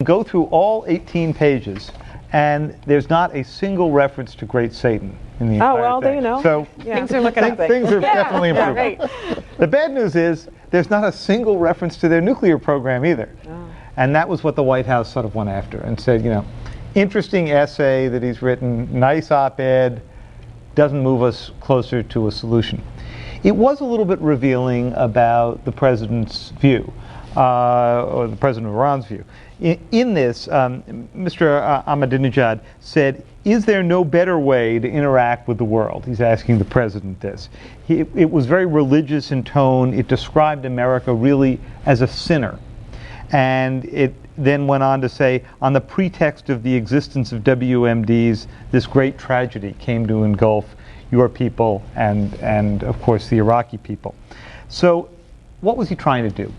Go through all 18 pages, and there's not a single reference to Great Satan in the entire thing. Oh, well, there you know. So things are looking up. Things are definitely improving. Right. The bad news is there's not a single reference to their nuclear program either. Oh. And that was what the White House sort of went after and said, you know, interesting essay that he's written, nice op-ed, doesn't move us closer to a solution. It was a little bit revealing about the president's view, or the president of Iran's view. In this, Mr. Ahmadinejad said, is there no better way to interact with the world? He's asking the president this. It was very religious in tone. It described America really as a sinner. And it then went on to say, on the pretext of the existence of WMDs, this great tragedy came to engulf your people and of course, the Iraqi people. So what was he trying to do?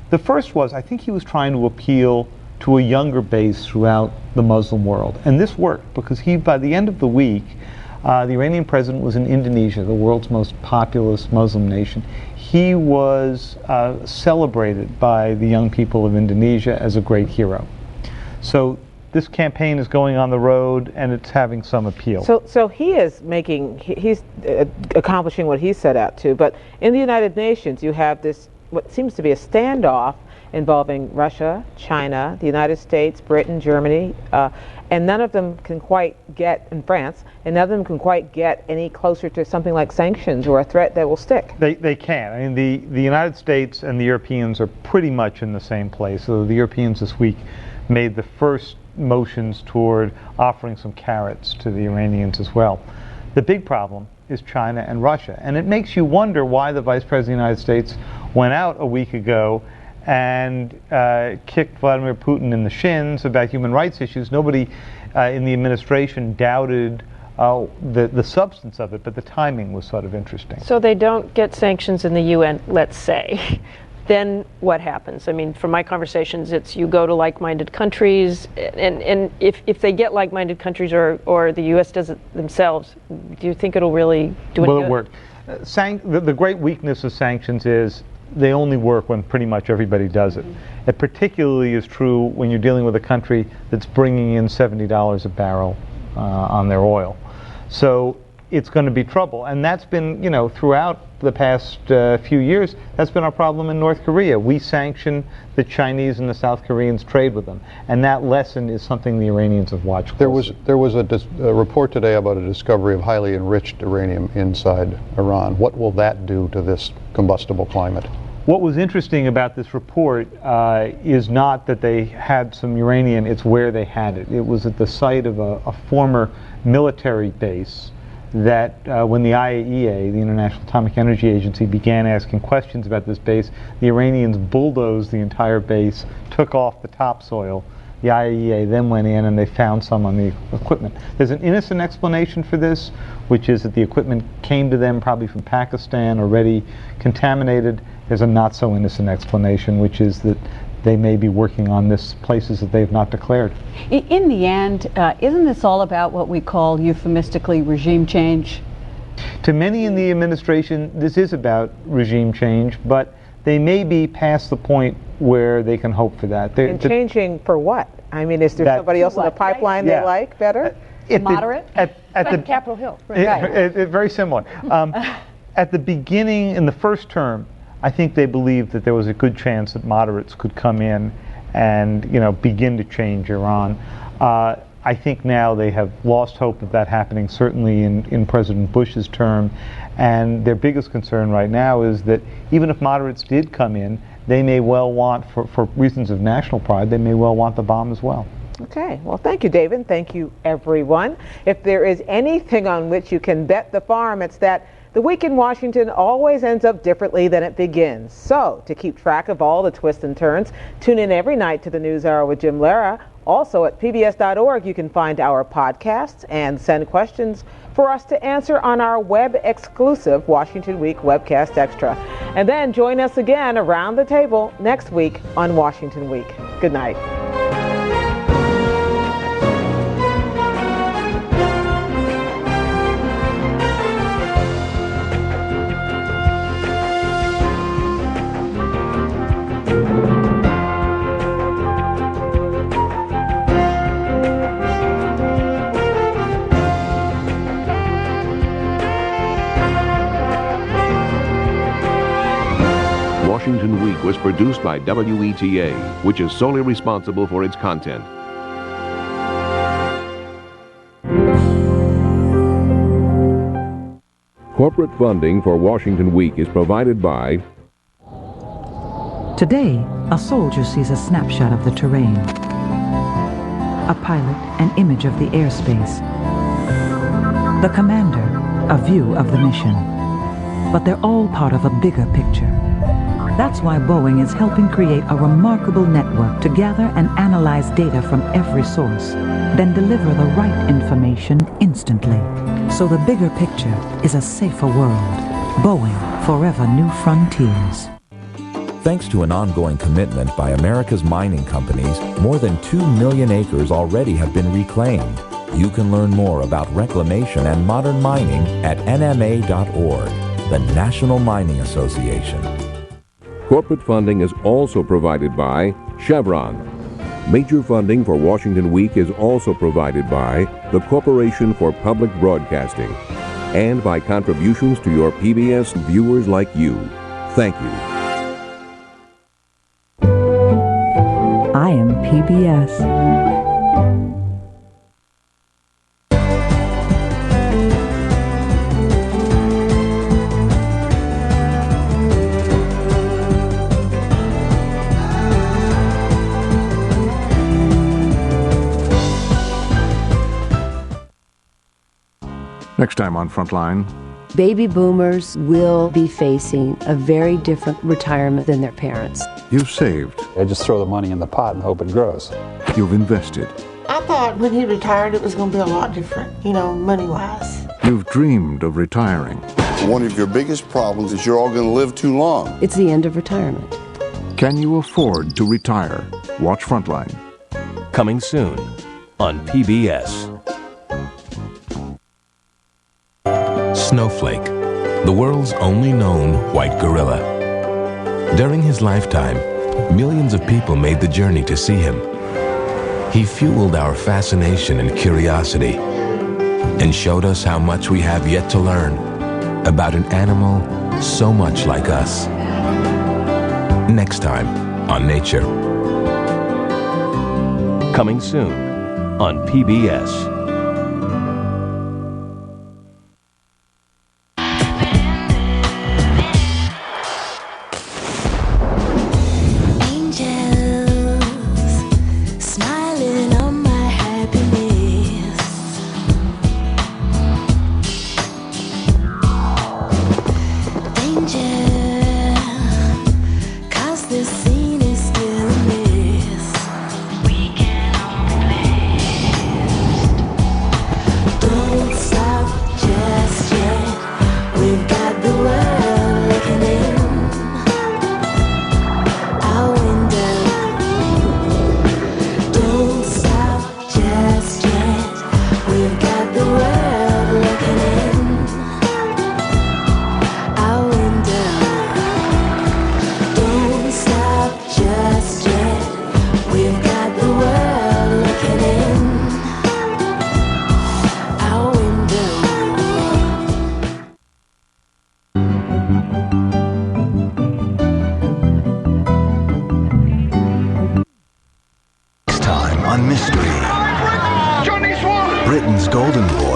The first was, I think he was trying to appeal to a younger base throughout the Muslim world. And this worked because by the end of the week, the Iranian president was in Indonesia, the world's most populous Muslim nation. He was celebrated by the young people of Indonesia as a great hero. So this campaign is going on the road, and it's having some appeal. So he is he's accomplishing what he set out to. But in the United Nations, you have this, what seems to be a standoff involving Russia, China, the United States, Britain, Germany, and none of them can quite get, in France, and none of them can quite get any closer to something like sanctions or a threat that will stick. They can't. I mean, the United States and the Europeans are pretty much in the same place. So the Europeans this week made the first motions toward offering some carrots to the Iranians as well. The big problem is China and Russia. And it makes you wonder why the Vice President of the United States went out a week ago and kicked Vladimir Putin in the shins about human rights issues. Nobody in the administration doubted the substance of it, but the timing was sort of interesting. So they don't get sanctions in the UN, let's say. Then what happens? I mean, from my conversations, it's you go to like-minded countries, and if they get like-minded countries or the U.S. does it themselves, do you think it'll really do any good? Will it work? The great weakness of sanctions is they only work when pretty much everybody does it. It particularly is true when you're dealing with a country that's bringing in $70 a barrel on their oil. So it's going to be trouble. And that's been, you know, throughout the past few years, that's been our problem in North Korea. We sanction the Chinese and the South Koreans trade with them. And that lesson is something the Iranians have watched closely. There was a report today about a discovery of highly enriched uranium inside Iran. What will that do to this combustible climate? What was interesting about this report is not that they had some uranium, it's where they had it. It was at the site of a former military base that when the IAEA, the International Atomic Energy Agency, began asking questions about this base, the Iranians bulldozed the entire base, took off the topsoil. The IAEA then went in and they found some on the equipment. There's an innocent explanation for this, which is that the equipment came to them probably from Pakistan already contaminated. There's a not so innocent explanation, which is that they may be working on this places that they've not declared. In the end, isn't this all about what we call euphemistically regime change? To many in the administration, this is about regime change, but they may be past the point where they can hope for that. And changing for what? I mean, is there somebody else in the pipeline they like better? Moderate? Like Capitol Hill. Right. Very similar. At the beginning, in the first term, I think they believed that there was a good chance that moderates could come in and, you know, begin to change Iran. I think now they have lost hope of that happening, certainly in President Bush's term. And their biggest concern right now is that even if moderates did come in, they may well want, for reasons of national pride, they may well want the bomb as well. Okay, well, thank you, David. Thank you, everyone. If there is anything on which you can bet the farm, it's that the week in Washington always ends up differently than it begins. So, to keep track of all the twists and turns, tune in every night to the News Hour with Jim Lara. Also at pbs.org, you can find our podcasts and send questions for us to answer on our web-exclusive Washington Week Webcast Extra. And then join us again around the table next week on Washington Week. Good night. produced by WETA, which is solely responsible for its content. Corporate funding for Washington Week is provided by... Today, a soldier sees a snapshot of the terrain, a pilot an image of the airspace, the commander a view of the mission. But they're all part of a bigger picture. That's why Boeing is helping create a remarkable network to gather and analyze data from every source, then deliver the right information instantly. So the bigger picture is a safer world. Boeing, forever new frontiers. Thanks to an ongoing commitment by America's mining companies, more than 2 million acres already have been reclaimed. You can learn more about reclamation and modern mining at nma.org, the National Mining Association. Corporate funding is also provided by Chevron. Major funding for Washington Week is also provided by the Corporation for Public Broadcasting and by contributions to your PBS viewers like you. Thank you. I am PBS. Next time on Frontline. Baby boomers will be facing a very different retirement than their parents. You've saved. I just throw the money in the pot and hope it grows. You've invested. I thought when he retired it was going to be a lot different, money-wise. You've dreamed of retiring. One of your biggest problems is you're all going to live too long. It's the end of retirement. Can you afford to retire? Watch Frontline. Coming soon on PBS. Snowflake, the world's only known white gorilla. During his lifetime, millions of people made the journey to see him. He fueled our fascination and curiosity and showed us how much we have yet to learn about an animal so much like us. Next time on Nature. Coming soon on PBS.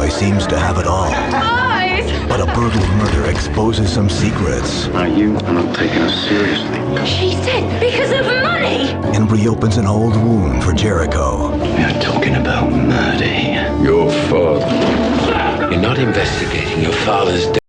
Seems to have it all. Guys! But a burglar murder exposes some secrets. You are not taking us seriously. She said because of money! And reopens an old wound for Jericho. You're talking about murder here. Your father. You're not investigating your father's death.